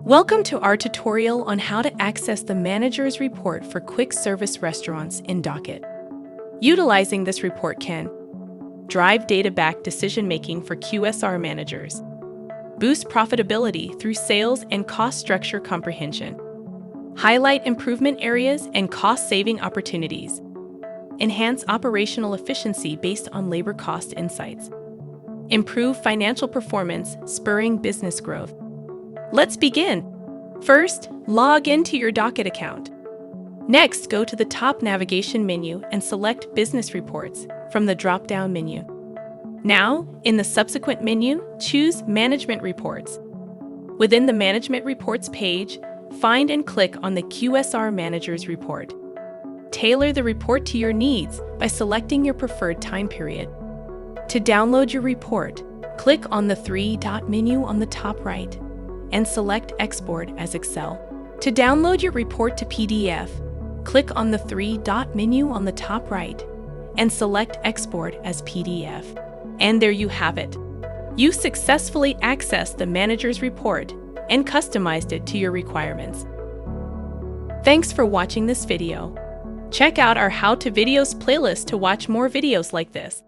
Welcome to our tutorial on how to access the manager's report for quick service restaurants in Docket. Utilizing this report can drive data-backed decision-making for QSR managers, boost profitability through sales and cost structure comprehension, highlight improvement areas and cost-saving opportunities, enhance operational efficiency based on labor cost insights, improve financial performance, spurring business growth. Let's begin. First, log into your Docket account. Next, go to the top navigation menu and select Business Reports from the drop-down menu. Now, in the subsequent menu, choose Management Reports. Within the Management Reports page, find and click on the QSR Manager's Report. Tailor the report to your needs by selecting your preferred time period. To download your report, click on the three-dot menu on the top right and select Export as Excel. To download your report to PDF, click on the three-dot menu on the top right and select Export as PDF. And there you have it. You successfully accessed the manager's report and customized it to your requirements. Thanks for watching this video. Check out our How to Videos playlist to watch more videos like this.